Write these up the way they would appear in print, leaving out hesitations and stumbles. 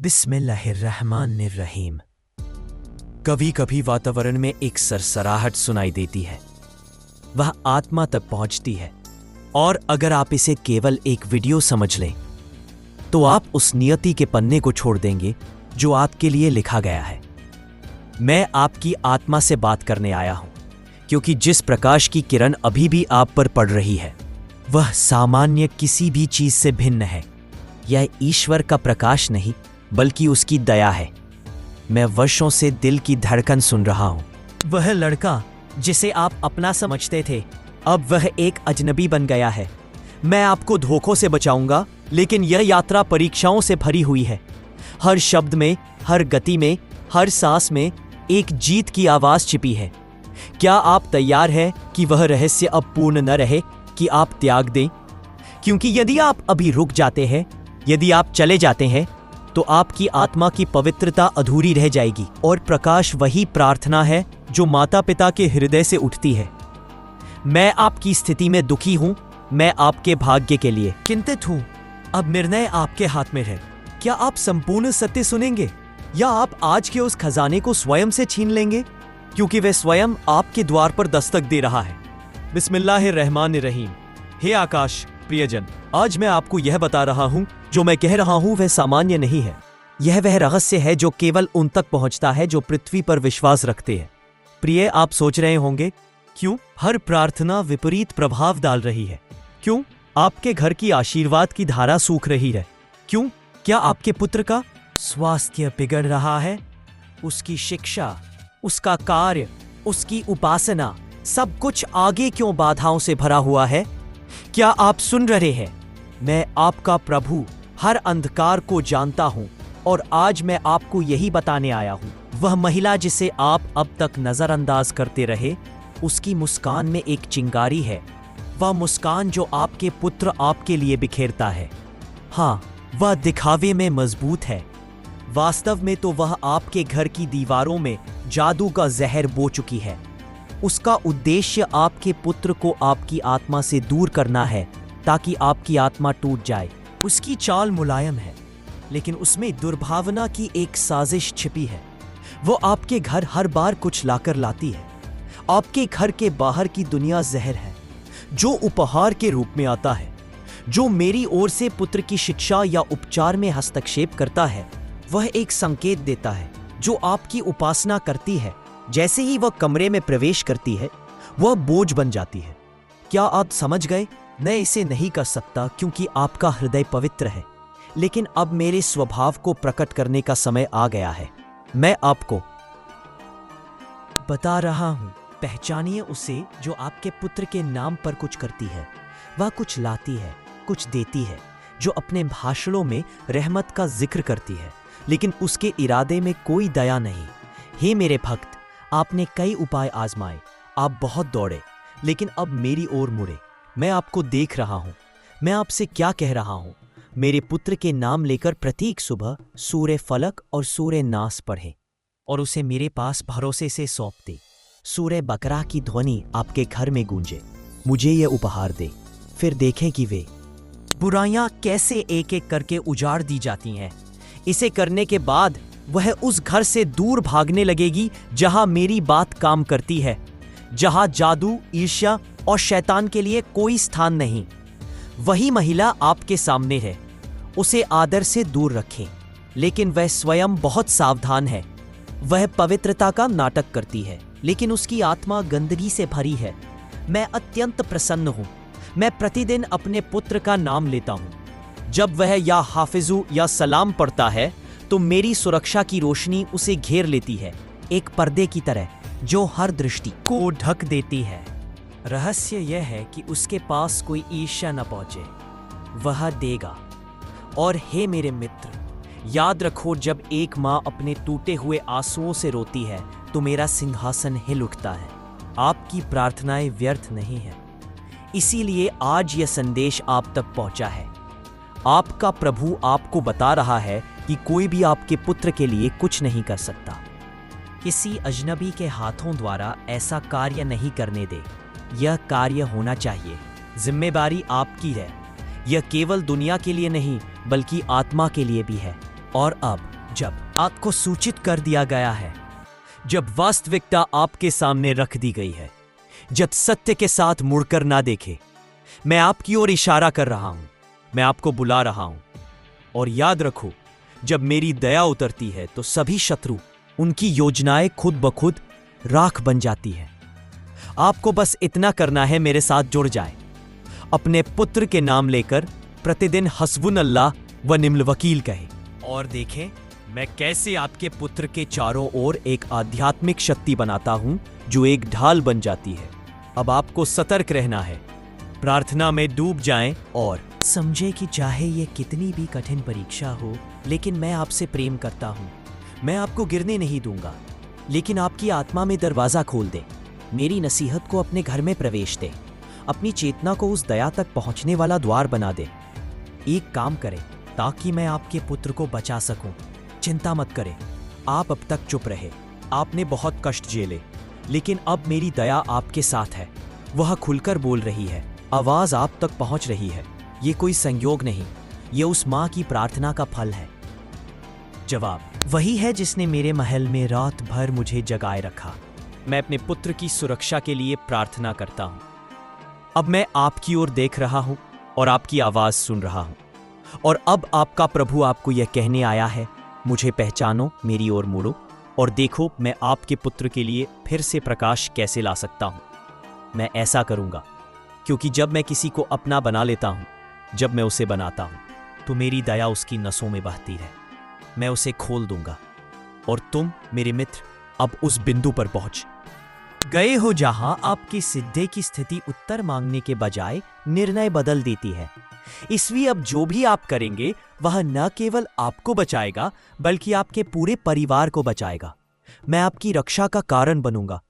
बिस्मिल्लाहिर्रहमानिर्रहीम। कभी कभी वातावरण में एक सरसराहट सुनाई देती है, वह आत्मा तक पहुंचती है, और अगर आप इसे केवल एक वीडियो समझ लें तो आप उस नियति के पन्ने को छोड़ देंगे जो आपके लिए लिखा गया है। मैं आपकी आत्मा से बात करने आया हूं, क्योंकि जिस प्रकाश की किरण अभी भी आप पर पड़ रही है वह सामान्य किसी भी चीज से भिन्न है। यह ईश्वर का प्रकाश नहीं बल्कि उसकी दया है। मैं वर्षों से दिल की धड़कन सुन रहा हूं। वह लड़का जिसे आप अपना समझते थे अब वह एक अजनबी बन गया है। मैं आपको धोखों से बचाऊंगा, लेकिन यह यात्रा परीक्षाओं से भरी हुई है। हर शब्द में, हर गति में, हर सांस में एक जीत की आवाज छिपी है। क्या आप तैयार हैं कि वह रहस्य अब पूर्ण न रहे, कि आप त्याग दें? क्योंकि यदि आप अभी रुक जाते हैं, यदि आप चले जाते हैं, तो आपकी आत्मा की पवित्रता अधूरी रह जाएगी। और प्रकाश वही प्रार्थना है जो माता पिता के हृदय से उठती है। मैं आपकी स्थिति में दुखी हूं, मैं आपके भाग्य के लिए चिंतित हूं। अब निर्णय आपके हाथ में है। क्या आप संपूर्ण सत्य सुनेंगे, या आप आज के उस खजाने को स्वयं से छीन लेंगे, क्योंकि वह स्वयं आपके द्वार पर दस्तक दे रहा है। बिस्मिल्लाहिर्रहमानिर्रहीम। हे आकाश प्रियजन, आज मैं आपको यह बता रहा हूं, जो मैं कह रहा हूं वह सामान्य नहीं है। यह वह रहस्य है जो केवल उन तक पहुंचता है जो पृथ्वी पर विश्वास रखते हैं। प्रिय, आप सोच रहे होंगे, क्यों हर प्रार्थना विपरीत प्रभाव डाल रही है? क्यों आपके घर की आशीर्वाद की धारा सूख रही है? क्यों? क्या आपके पुत्र का स्वास्थ्य बिगड़ रहा है? उसकी शिक्षा, उसका कार्य, उसकी उपासना, सब कुछ आगे क्यों बाधाओं से भरा हुआ है? क्या आप सुन रहे हैं? मैं आपका प्रभु हर अंधकार को जानता हूं, और आज मैं आपको यही बताने आया हूं। वह महिला जिसे आप अब तक नजरअंदाज करते रहे, उसकी मुस्कान में एक चिंगारी है। वह मुस्कान जो आपके पुत्र आपके लिए बिखेरता है। हाँ, वह दिखावे में मजबूत है, वास्तव में तो वह आपके घर की दीवारों में जादू का जहर बो चुकी है। उसका उद्देश्य आपके पुत्र को आपकी आत्मा से दूर करना है, ताकि आपकी आत्मा टूट जाए। उसकी चाल मुलायम है, लेकिन उसमें दुर्भावना की एक साजिश छिपी है। वो आपके घर हर बार कुछ लाकर लाती है। आपके घर के बाहर की दुनिया जहर है, जो उपहार के रूप में आता है। जो मेरी ओर से पुत्र की शिक्षा या उपचार में हस्तक्षेप करता है, वह एक संकेत देता है जो आपकी उपासना करती है। जैसे ही वह कमरे में प्रवेश करती है, वह बोझ बन जाती है। क्या आप समझ गए? मैं इसे नहीं कर सकता क्योंकि आपका हृदय पवित्र है, लेकिन अब मेरे स्वभाव को प्रकट करने का समय आ गया है। मैं आपको बता रहा हूं, पहचानिए उसे जो आपके पुत्र के नाम पर कुछ करती है। वह कुछ लाती है, कुछ देती है, जो अपने भाषणों में रहमत का जिक्र करती है, लेकिन उसके इरादे में कोई दया नहीं। हे मेरे भक्त, आपने कई उपाय आजमाए, आप बहुत दौड़े, लेकिन अब मेरी ओर मुड़े। मैं आपको देख रहा हूं। मैं आपसे क्या कह रहा हूं? मेरे पुत्र के नाम लेकर प्रत्येक सुबह सूर्य फलक और सूर्य नास पढ़े, और उसे मेरे पास भरोसे से सौंप दे। सूर्य बकरा की ध्वनि आपके घर में गूंजे, मुझे ये उपहार दे। फिर देखें कि वे बुराइयां कैसे एक एक करके उजाड़ दी जाती हैं। इसे करने के बाद वह उस घर से दूर भागने लगेगी जहां मेरी बात काम करती है, जहां जादू, ईर्ष्या और शैतान के लिए कोई स्थान नहीं। वही महिला आपके सामने है, उसे आदर से दूर रखें, लेकिन वह स्वयं बहुत सावधान है। वह पवित्रता का नाटक करती है, लेकिन उसकी आत्मा गंदगी से भरी है। मैं अत्यंत प्रसन्न हूं। मैं प्रतिदिन अपने पुत्र का नाम लेता हूं। जब वह या हाफिजू या सलाम पढ़ता है, तो मेरी सुरक्षा की रोशनी उसे घेर लेती है, एक पर्दे की तरह जो हर दृष्टि को ढक देती है। रहस्य यह है कि उसके पास कोई ईर्ष्या न पहुंचे, वह देगा। और हे मेरे मित्र, याद रखो, जब एक माँ अपने टूटे हुए आंसुओं से रोती है तो मेरा सिंहासन हिल उठता है। आपकी प्रार्थनाएं व्यर्थ नहीं है, इसीलिए आज यह संदेश आप तक पहुंचा है। आपका प्रभु आपको बता रहा है कि कोई भी आपके पुत्र के लिए कुछ नहीं कर सकता। किसी अजनबी के हाथों द्वारा ऐसा कार्य नहीं करने दे। यह कार्य होना चाहिए। जिम्मेदारी आपकी है। यह केवल दुनिया के लिए नहीं बल्कि आत्मा के लिए भी है। और अब जब आपको सूचित कर दिया गया है, जब वास्तविकता आपके सामने रख दी गई है, जब सत्य के साथ मुड़कर ना देखे, मैं आपकी ओर इशारा कर रहा हूं, मैं आपको बुला रहा हूं। और याद रखो, जब मेरी दया उतरती है तो सभी शत्रु, उनकी योजनाएं खुद ब खुद राख बन जाती है। आपको बस इतना करना है, मेरे साथ जुड़ जाए, अपने पुत्र के नाम लेकर प्रतिदिन हस्बुन अल्लाह व निम्न वकील कहे, और देखें मैं कैसे आपके पुत्र के चारों ओर एक आध्यात्मिक शक्ति बनाता हूं जो एक ढाल बन जाती है। अब आपको सतर्क रहना है, प्रार्थना में डूब जाएं और समझे कि चाहे ये कितनी भी कठिन परीक्षा हो, लेकिन मैं आपसे प्रेम करता हूं। मैं आपको गिरने नहीं दूंगा, लेकिन आपकी आत्मा में दरवाजा खोल दे, मेरी नसीहत को अपने घर में प्रवेश दे, अपनी चेतना को उस दया तक पहुंचने वाला द्वार बना दे। एक काम करें ताकि मैं आपके पुत्र को बचा सकूं। चिंता मत करें, आप अब तक चुप रहे, आपने बहुत कष्ट झेले, लेकिन अब मेरी दया आपके साथ है। वह खुलकर बोल रही है, आवाज आप तक पहुंच रही है। ये कोई संयोग नहीं, ये उस मां की प्रार्थना का फल है। जवाब वही है जिसने मेरे महल में रात भर मुझे जगाए रखा। मैं अपने पुत्र की सुरक्षा के लिए प्रार्थना करता हूं। अब मैं आपकी ओर देख रहा हूं और आपकी आवाज सुन रहा हूं, और अब आपका प्रभु आपको यह कहने आया है, मुझे पहचानो, मेरी ओर मुड़ो और देखो मैं आपके पुत्र के लिए फिर से प्रकाश कैसे ला सकता हूं। मैं ऐसा करूंगा क्योंकि जब मैं किसी को अपना बना लेता हूं, जब मैं उसे बनाता हूं, तो मेरी दया उसकी नसों में बहती है। मैं उसे खोल दूंगा और तुम मेरे मित्र अब उस बिंदु पर पहुंच गए हो जहां आपकी सिद्धि की स्थिति उत्तर मांगने के बजाय निर्णय बदल देती है। इसलिए अब जो भी आप करेंगे वह न केवल आपको बचाएगा बल्कि आपके पूरे परिवार को बचाएगा। मैं आपकी रक्षा का कारण बनूंगा,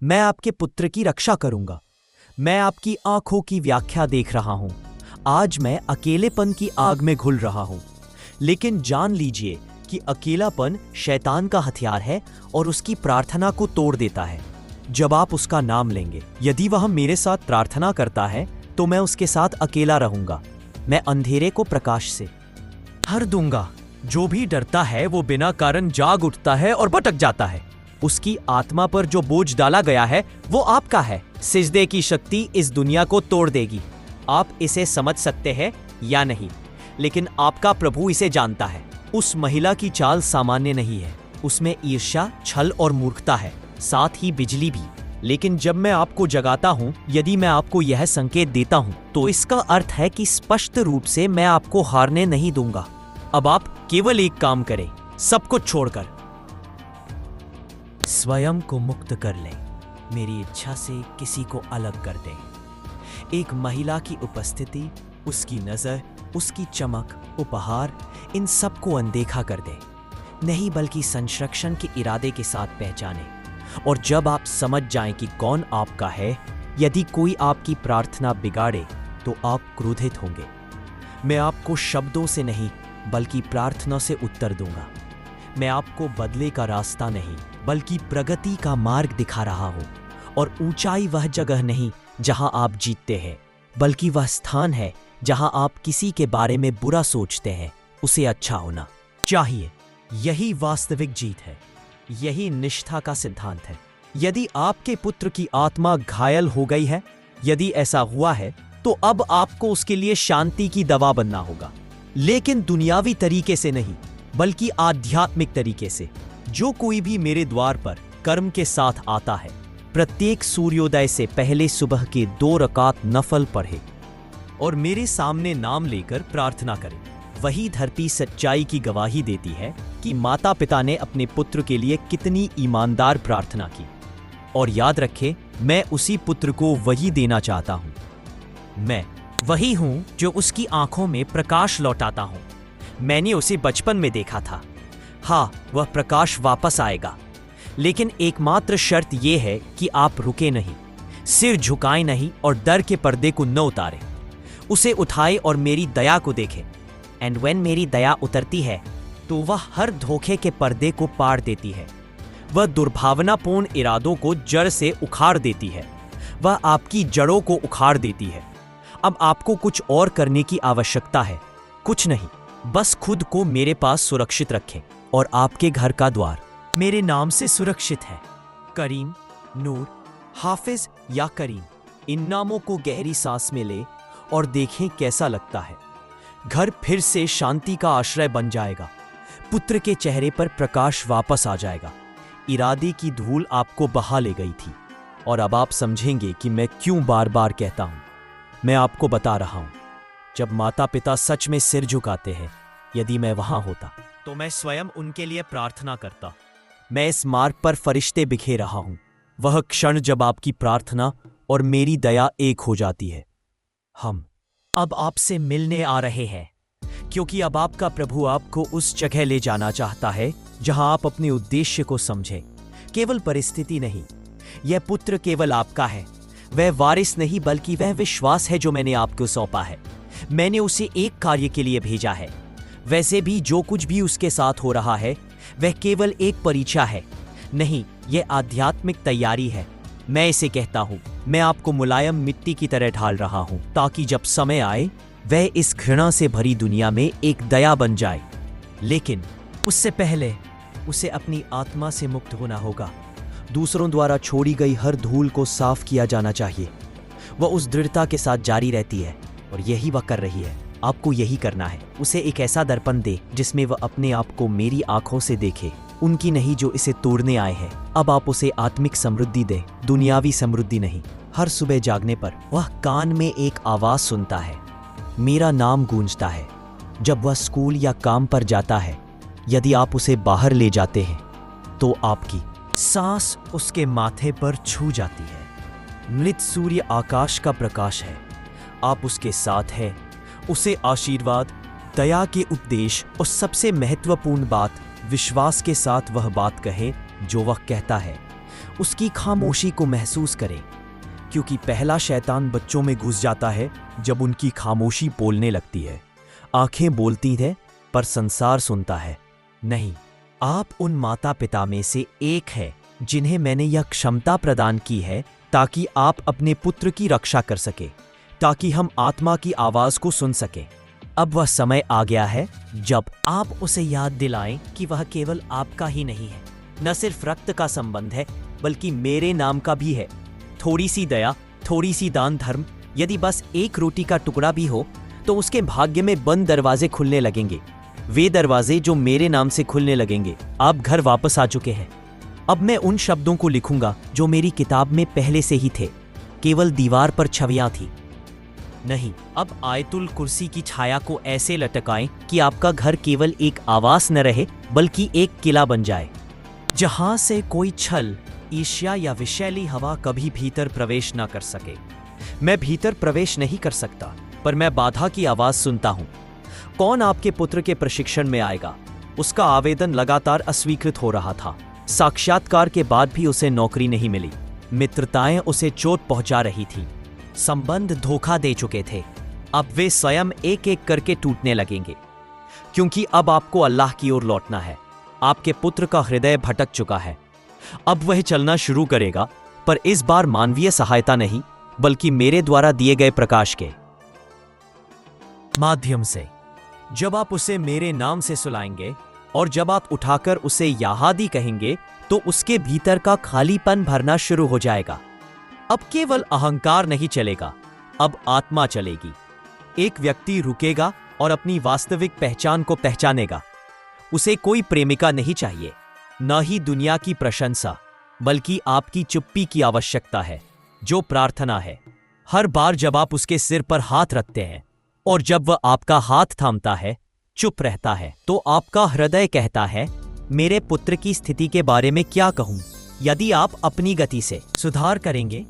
मैं आपके पुत्र की रक्षा करूंगा। मैं आपकी आंखों की व्याख्या देख रहा हूं। आज मैं अकेलेपन की आग में घुल रहा हूं, लेकिन जान लीजिए कि अकेलापन शैतान का हथियार है और उसकी प्रार्थना को तोड़ देता है। जब आप उसका नाम लेंगे, यदि वह मेरे साथ प्रार्थना करता है तो मैं उसके साथ अकेला रहूंगा। मैं अंधेरे को प्रकाश से हर दूंगा। जो भी डरता है वो बिना कारण जाग उठता है और भटक जाता है। उसकी आत्मा पर जो बोझ डाला गया है वो आपका है। सिजदे की शक्ति इस दुनिया को तोड़ देगी। आप इसे समझ सकते हैं या नहीं, लेकिन आपका प्रभु इसे जानता है। उस महिला की चाल सामान्य नहीं है, उसमें ईर्ष्या, छल और मूर्खता है, साथ ही बिजली भी। लेकिन जब मैं आपको जगाता हूं, यदि मैं आपको यह संकेत देता हूं, तो इसका अर्थ है कि स्पष्ट रूप से मैं आपको हारने नहीं दूंगा। अब आप केवल एक काम करें, सब कुछ छोड़कर स्वयं को मुक्त कर लें। मेरी इच्छा से किसी को अलग कर दें। एक महिला की उपस्थिति, उसकी नजर, उसकी चमक, उपहार, इन सब को अनदेखा कर दें। नहीं बल्कि संरक्षण के इरादे के साथ पहचानें। और जब आप समझ जाएं कि कौन आपका है, यदि कोई आपकी प्रार्थना बिगाड़े तो आप क्रोधित होंगे। मैं आपको शब्दों से नहीं बल्कि प्रार्थना से उत्तर दूंगा। मैं आपको बदले का रास्ता नहीं बल्कि प्रगति का मार्ग दिखा रहा हूं। और ऊंचाई वह जगह नहीं जहां आप जीतते हैं, बल्कि वह स्थान है जहां आप किसी के बारे में बुरा सोचते हैं, उसे अच्छा होना चाहिए। यही वास्तविक जीत है, यही निष्ठा का सिद्धांत है। यदि आपके पुत्र की आत्मा घायल हो गई है, यदि ऐसा हुआ है, तो अब आपको उसके लिए शांति की दवा बनना होगा, लेकिन दुनियावी तरीके से नहीं बल्कि आध्यात्मिक तरीके से। जो कोई भी मेरे द्वार पर कर्म के साथ आता है, प्रत्येक सूर्योदय से पहले सुबह के 2 रकात नफल पढ़े और मेरे सामने नाम लेकर प्रार्थना करे, वही धरती सच्चाई की गवाही देती है कि माता पिता ने अपने पुत्र के लिए कितनी ईमानदार प्रार्थना की। और याद रखें, मैं उसी पुत्र को वही देना चाहता हूं। मैं वही हूं जो उसकी आंखों में प्रकाश लौटाता हूं। मैंने उसे बचपन में देखा था। हाँ, वह प्रकाश वापस आएगा, लेकिन एकमात्र शर्त यह है कि आप रुके नहीं, सिर झुकाएं नहीं और डर के पर्दे को न उतारें। उसे उठाएं और मेरी दया को देखें। एंड व्हेन मेरी दया उतरती है तो वह हर धोखे के पर्दे को पार देती है। वह दुर्भावनापूर्ण इरादों को जड़ से उखाड़ देती है। वह आपकी जड़ों को उखाड़ देती है। अब आपको कुछ और करने की आवश्यकता है, कुछ नहीं, बस खुद को मेरे पास सुरक्षित रखें और आपके घर का द्वार मेरे नाम से सुरक्षित है। करीम, नूर, हाफिज या करीम, इन नामों को गहरी सांस में ले और देखें कैसा लगता है। घर फिर से शांति का आश्रय बन जाएगा। पुत्र के चेहरे पर प्रकाश वापस आ जाएगा। इरादे की धूल आपको बहा ले गई थी और अब आप समझेंगे कि मैं क्यों बार बार कहता हूं। मैं आपको बता रहा हूं, जब माता पिता सच में सिर झुकाते हैं, यदि मैं वहां होता तो मैं स्वयं उनके लिए प्रार्थना करता। मैं इस मार्ग पर फरिश्ते बिखेर रहा हूं, वह क्षण जब आपकी प्रार्थना और मेरी दया एक हो जाती है। हम अब आपसे मिलने आ रहे हैं, क्योंकि अब आपका प्रभु आपको उस जगह ले जाना चाहता है जहां आप अपने उद्देश्य को समझें, केवल परिस्थिति नहीं। यह पुत्र केवल आपका है, वह वारिस नहीं, बल्कि वह विश्वास है जो मैंने आपको सौंपा है। मैंने उसे एक कार्य के लिए भेजा है। वैसे भी जो कुछ भी उसके साथ हो रहा है वह केवल एक परीक्षा है, नहीं, यह आध्यात्मिक तैयारी है। मैं इसे कहता हूं, मैं आपको मुलायम मिट्टी की तरह ढाल रहा हूं, ताकि जब समय आए वह इस घृणा से भरी दुनिया में एक दया बन जाए। लेकिन उससे पहले उसे अपनी आत्मा से मुक्त होना होगा। दूसरों द्वारा छोड़ी गई हर धूल को साफ किया जाना चाहिए। वह उस दृढ़ता के साथ जारी रहती है और यही वह कर रही है। आपको यही करना है। उसे एक ऐसा दर्पण दे जिसमें वह अपने आप को मेरी आंखों से देखे, उनकी नहीं जो इसे तोड़ने आए हैं। अब आप उसे आत्मिक समृद्धि दे, दुनियावी समृद्धि नहीं। हर सुबह जागने पर वह कान में एक आवाज सुनता है, मेरा नाम गूंजता है। जब वह स्कूल या काम पर जाता है, यदि आप उसे बाहर ले जाते हैं तो आपकी सांस उसके माथे पर छू जाती है। मृत सूर्य आकाश का प्रकाश है। आप उसके साथ हैं। उसे आशीर्वाद, दया के उपदेश और सबसे महत्वपूर्ण बात, विश्वास के साथ वह बात कहे जो वह कहता है। उसकी खामोशी को महसूस करें, क्योंकि पहला शैतान बच्चों में घुस जाता है जब उनकी खामोशी बोलने लगती है। आंखें बोलती हैं पर संसार सुनता है। नहीं, आप उन माता पिता में से एक है जिन्हें मैंने यह क्षमता प्रदान की है ताकि आप अपने पुत्र की रक्षा कर सके, ताकि हम आत्मा की आवाज को सुन सकें। अब वह समय आ गया है जब आप उसे याद दिलाएं कि वह केवल आपका ही नहीं है, न सिर्फ रक्त का संबंध है, बल्कि मेरे नाम का भी है। थोड़ी सी दया, थोड़ी सी दान धर्म, यदि बस एक रोटी का टुकड़ा भी हो तो उसके भाग्य में बंद दरवाजे खुलने लगेंगे, वे दरवाजे जो मेरे नाम से खुलने लगेंगे। आप घर वापस आ चुके हैं। अब मैं उन शब्दों को लिखूंगा जो मेरी किताब में पहले से ही थे, केवल दीवार पर छवियां थी नहीं। अब आयतुल कुर्सी की छाया को ऐसे लटकाएं कि आपका घर केवल एक आवास न रहे, बल्कि एक किला बन जाए, जहां से कोई छल, ईर्ष्या या विषैली हवा कभी भीतर प्रवेश न कर सके। मैं भीतर प्रवेश नहीं कर सकता, पर मैं बाधा की आवाज सुनता हूं। कौन आपके पुत्र के प्रशिक्षण में आएगा? उसका आवेदन लगातार अस्वीकृत हो रहा था। साक्षात्कार के बाद भी उसे नौकरी नहीं मिली। मित्रताएं उसे चोट पहुंचा रही थी। संबंध धोखा दे चुके थे। अब वे स्वयं एक एक करके टूटने लगेंगे, क्योंकि अब आपको अल्लाह की ओर लौटना है। आपके पुत्र का हृदय भटक चुका है। अब वह चलना शुरू करेगा, पर इस बार मानवीय सहायता नहीं, बल्कि मेरे द्वारा दिए गए प्रकाश के माध्यम से। जब आप उसे मेरे नाम से सुलाएंगे और जब आप उठाकर उसे याहादी कहेंगे, तो उसके भीतर का खालीपन भरना शुरू हो जाएगा। अब केवल अहंकार नहीं चलेगा, अब आत्मा चलेगी। एक व्यक्ति रुकेगा और अपनी वास्तविक पहचान को पहचानेगा। उसे कोई प्रेमिका नहीं चाहिए, न ही दुनिया की प्रशंसा, बल्कि आपकी चुप्पी की आवश्यकता है, जो प्रार्थना है। हर बार जब आप उसके सिर पर हाथ रखते हैं और जब वह आपका हाथ थामता है, चुप रहता है, तो आपका हृदय कहता है, मेरे पुत्र की स्थिति के बारे में क्या कहूं? यदि आप अपनी गति से सुधार करेंगे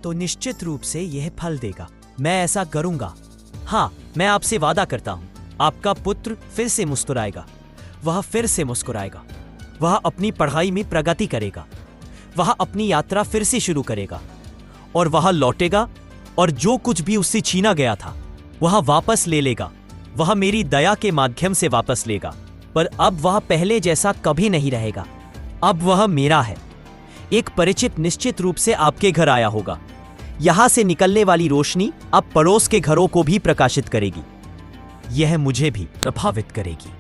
तो निश्चित रूप से यह फल देगा। मैं ऐसा करूंगा। हाँ, मैं आपसे वादा करता हूं, आपका पुत्र फिर से मुस्कुराएगा। वह फिर से मुस्कुराएगा। वह अपनी पढ़ाई में प्रगति करेगा। वह अपनी यात्रा फिर से शुरू करेगा और वह लौटेगा और जो कुछ भी उससे छीना गया था वह वापस ले लेगा। वह मेरी दया के माध्यम से वापस लेगा, पर अब वह पहले जैसा कभी नहीं रहेगा। अब वह मेरा है। एक परिचित निश्चित रूप से आपके घर आया होगा। यहां से निकलने वाली रोशनी अब पड़ोस के घरों को भी प्रकाशित करेगी। यह मुझे भी प्रभावित करेगी,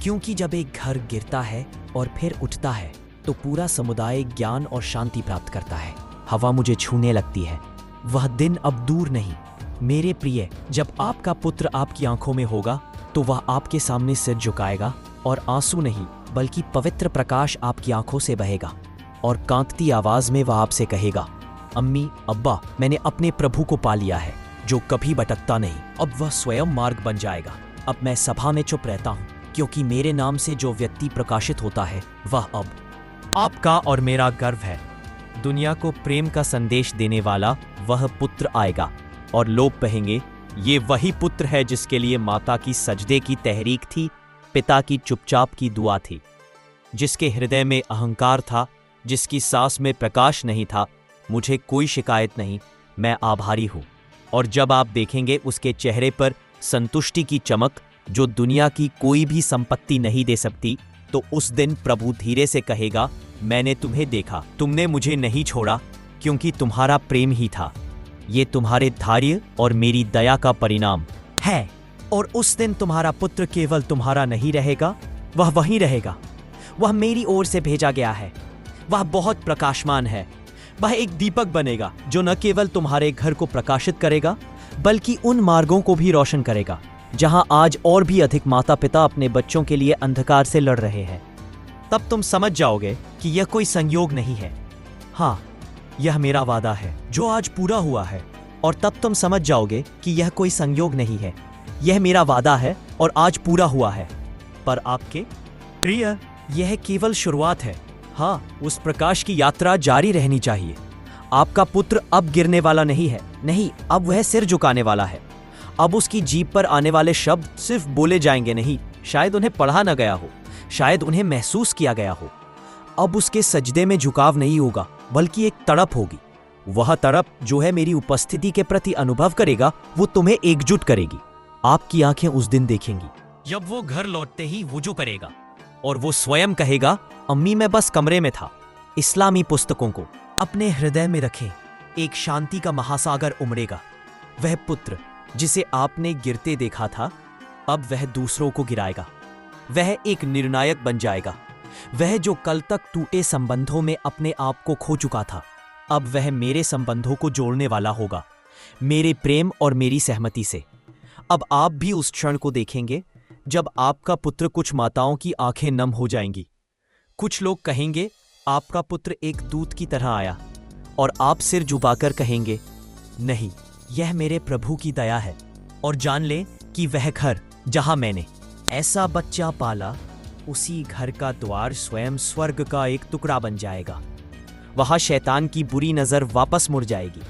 क्योंकि जब एक घर गिरता है और फिर उठता है तो पूरा समुदाय ज्ञान और शांति प्राप्त करता है। हवा मुझे छूने लगती है। वह दिन अब दूर नहीं मेरे प्रिय, जब आपका पुत्र आपकी आंखों में होगा तो वह आपके सामने सिर झुकाएगा और आंसू नहीं बल्कि पवित्र प्रकाश आपकी आंखों से बहेगा और कांपती आवाज में वह आपसे कहेगा, अम्मी, अब्बा, मैंने अपने प्रभु को पा लिया है जो कभी भटकता नहीं। अब वह स्वयं मार्ग बन जाएगा। अब मैं सभा में चुप रहता हूँ, क्योंकि मेरे नाम से जो व्यक्ति प्रकाशित होता है वह अब आपका और मेरा गर्व है। दुनिया को प्रेम का संदेश देने वाला वह पुत्र आएगा और लोग कहेंगे, ये वही पुत्र है जिसके लिए माता की सजदे की तहरीक थी, पिता की चुपचाप की दुआ थी, जिसके हृदय में अहंकार था, जिसकी सांस में प्रकाश नहीं था। मुझे कोई शिकायत नहीं, मैं आभारी हूँ। और जब आप देखेंगे उसके चेहरे पर संतुष्टि की चमक जो दुनिया की कोई भी संपत्ति नहीं दे सकती, तो उस दिन प्रभु धीरे से कहेगा, मैंने तुम्हें देखा, तुमने मुझे नहीं छोड़ा, क्योंकि तुम्हारा प्रेम ही था। ये तुम्हारे धैर्य और मेरी दया का परिणाम है। और उस दिन तुम्हारा पुत्र केवल तुम्हारा नहीं रहेगा, वह वहीं रहेगा। वह मेरी ओर से भेजा गया है। वह बहुत प्रकाशमान है। वह एक दीपक बनेगा जो न केवल तुम्हारे घर को प्रकाशित करेगा बल्कि उन मार्गों को भी रोशन करेगा जहां आज और भी अधिक माता पिता अपने बच्चों के लिए अंधकार से लड़ रहे हैं। तब तुम समझ जाओगे कि यह कोई संयोग नहीं है। हाँ, यह मेरा वादा है जो आज पूरा हुआ है। और तब तुम समझ जाओगे कि यह कोई संयोग नहीं है, यह मेरा वादा है और आज पूरा हुआ है। पर आपके प्रिय, यह केवल शुरुआत है। हाँ, उस प्रकाश की यात्रा जारी रहनी चाहिए। आपका पुत्र अब गिरने वाला नहीं है, नहीं, अब वह सिर झुकाने वाला है। अब उसकी जीभ पर आने वाले शब्द सिर्फ बोले जाएंगे नहीं, शायद उन्हें पढ़ा न गया हो, शायद उन्हें महसूस किया गया हो। अब उसके सजदे में झुकाव नहीं होगा बल्कि एक तड़प होगी। वह तड़प जो है मेरी उपस्थिति के प्रति अनुभव करेगा, वो तुम्हें एकजुट करेगी। आपकी आंखें उस दिन देखेंगी जब वो घर लौटते ही वुजू करेगा और वो स्वयं कहेगा, अम्मी, मैं बस कमरे में था। इस्लामी पुस्तकों को अपने हृदय में रखें। एक शांति का महासागर उमड़ेगा। वह पुत्र जिसे आपने गिरते देखा था, अब वह दूसरों को गिराएगा। वह एक निर्णायक बन जाएगा। वह जो कल तक टूटे संबंधों में अपने आप को खो चुका था, अब वह मेरे संबंधों को जोड़ने वाला होगा, मेरे प्रेम और मेरी सहमति से। अब आप भी उस क्षण को देखेंगे जब आपका पुत्र, कुछ माताओं की आंखें नम हो जाएंगी। कुछ लोग कहेंगे, आपका पुत्र एक दूत की तरह आया, और आप सिर झुकाकर कहेंगे, नहीं, यह मेरे प्रभु की दया है। और जान लें कि वह घर जहां मैंने ऐसा बच्चा पाला, उसी घर का द्वार स्वयं स्वर्ग का एक टुकड़ा बन जाएगा। वहां शैतान की बुरी नजर वापस मुड़ जाएगी,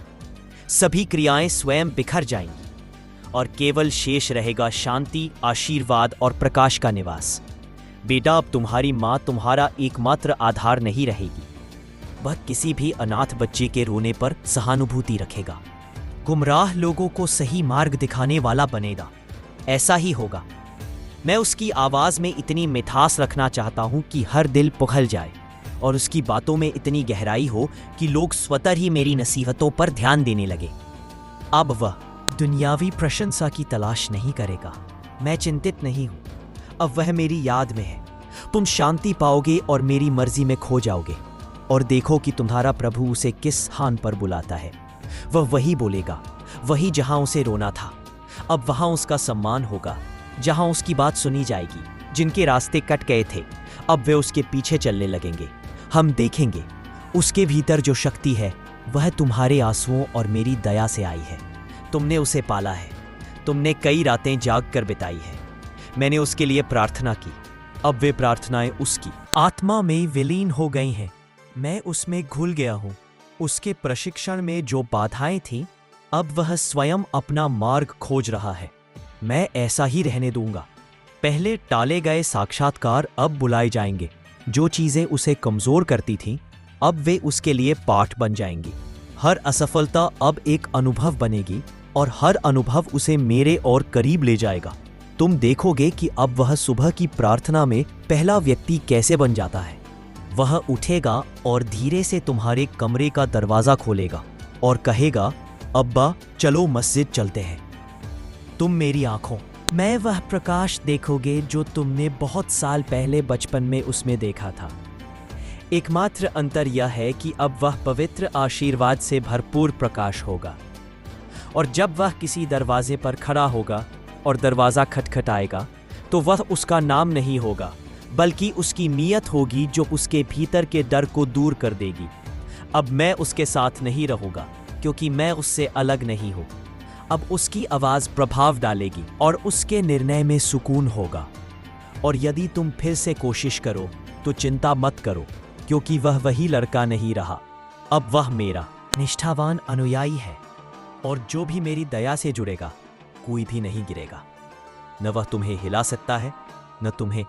सभी क्रियाएं स्वयं बिखर जाएंगी और केवल शेष रहेगा शांति, आशीर्वाद और प्रकाश का निवास। बेटा, अब तुम्हारी मां तुम्हारा एकमात्र आधार नहीं रहेगी। वह किसी भी अनाथ बच्चे के रोने पर सहानुभूति रखेगा, गुमराह लोगों को सही मार्ग दिखाने वाला बनेगा। ऐसा ही होगा। मैं उसकी आवाज में इतनी मिठास रखना चाहता हूं कि हर दिल पिघल जाए और उसकी बातों में इतनी गहराई हो कि लोग स्वतः ही मेरी नसीहतों पर ध्यान देने लगे। अब वह दुनियावी प्रशंसा की तलाश नहीं करेगा। मैं चिंतित नहीं हूं। अब वह मेरी याद में है। तुम शांति पाओगे और मेरी मर्जी में खो जाओगे। और देखो कि तुम्हारा प्रभु उसे किस स्थान पर बुलाता है। वह वही बोलेगा, वही जहां उसे रोना था। अब वहां उसका सम्मान होगा, जहां उसकी बात सुनी जाएगी। जिनके रास्ते कट गए थे, अब वे उसके पीछे चलने लगेंगे। हम देखेंगे उसके भीतर जो शक्ति है, वह तुम्हारे आंसुओं और मेरी दया से आई है। तुमने उसे पाला है। तुमने कई रातें जाग कर बिताई है। मैंने उसके लिए प्रार्थना की। अब वे प्रार्थनाएं उसकी आत्मा में विलीन हो गई हैं। मैं उसमें घुल गया हूं। उसके प्रशिक्षण में जो बाधाएं थीं, अब वह स्वयं अपना मार्ग खोज रहा है। मैं ऐसा ही रहने दूंगा। पहले टाले गए साक्षात्कार अब बुलाए जाएंगे। जो चीजें उसे कमजोर करती थीं, अब वे उसके लिए पाठ बन जाएंगी। हर असफलता अब एक अनुभव बनेगी और हर अनुभव उसे मेरे और करीब ले जाएगा। तुम देखोगे कि अब वह सुबह की प्रार्थना में पहला व्यक्ति कैसे बन जाता है। वह उठेगा और धीरे से तुम्हारे कमरे का दरवाजा खोलेगा और कहेगा, अब्बा, चलो मस्जिद चलते हैं। तुम मेरी आंखों मैं वह प्रकाश देखोगे जो तुमने बहुत साल पहले बचपन में उसमें देखा था। एकमात्र अंतर यह है कि अब वह पवित्र आशीर्वाद से भरपूर प्रकाश होगा। और जब वह किसी दरवाजे पर खड़ा होगा और दरवाज़ा खटखटाएगा, तो वह उसका नाम नहीं होगा, बल्कि उसकी नीयत होगी जो उसके भीतर के डर को दूर कर देगी। अब मैं उसके साथ नहीं रहूँगा, क्योंकि मैं उससे अलग नहीं हूँ। अब उसकी आवाज़ प्रभाव डालेगी और उसके निर्णय में सुकून होगा। और यदि तुम फिर से कोशिश करो तो चिंता मत करो, क्योंकि वह वही लड़का नहीं रहा। अब वह मेरा निष्ठावान अनुयायी है, और जो भी मेरी दया से जुड़ेगा, कोई भी नहीं गिरेगा। न वह तुम्हें हिला सकता है, न तुम्हें।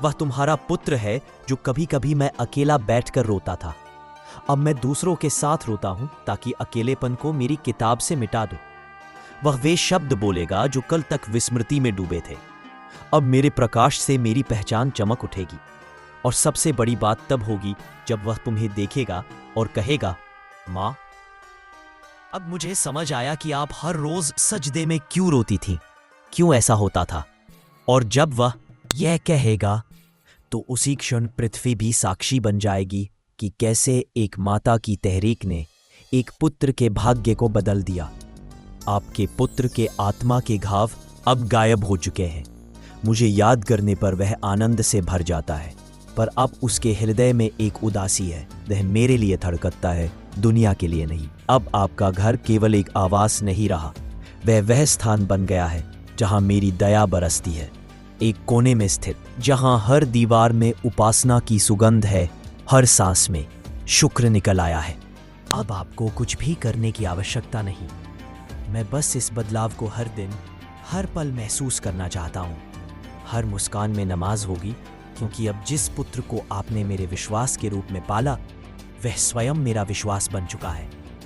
वह तुम्हारा पुत्र है जो कभी कभी मैं अकेला बैठकर रोता था। अब मैं दूसरों के साथ रोता हूं ताकि अकेलेपन को मेरी किताब से मिटा दूं। वह वे शब्द बोलेगा जो कल तक विस्मृति में डूबे थे। अब मेरे प्रकाश से मेरी पहचान चमक उठेगी। और सबसे बड़ी बात तब होगी जब वह तुम्हें देखेगा और कहेगा, माँ। अब मुझे समझ आया कि आप हर रोज सजदे में क्यों रोती थीं, क्यों ऐसा होता था। और जब वह यह कहेगा, तो उसी क्षण पृथ्वी भी साक्षी बन जाएगी कि कैसे एक माता की तहरीक ने एक पुत्र के भाग्य को बदल दिया। आपके पुत्र के आत्मा के घाव अब गायब हो चुके हैं। मुझे याद करने पर वह आनंद से भर जाता है, पर अब उसके हृदय में एक उदासी है। वह मेरे लिए धड़कता है, दुनिया के लिए नहीं। अब आपका घर केवल एक आवास नहीं रहा, वह स्थान बन गया है जहां मेरी दया बरसती है। एक कोने में स्थित, जहां हर दीवार में उपासना की सुगंध है, हर सांस में शुक्र निकल आया है। अब आपको कुछ भी करने की आवश्यकता नहीं। मैं बस इस बदलाव को हर दिन, हर पल महसूस करना चाहता हूँ। हर मुस्कान में नमाज होगी, क्योंकि अब जिस पुत्र को आपने मेरे विश्वास के रूप में पाला, वह स्वयं मेरा विश्वास बन चुका है।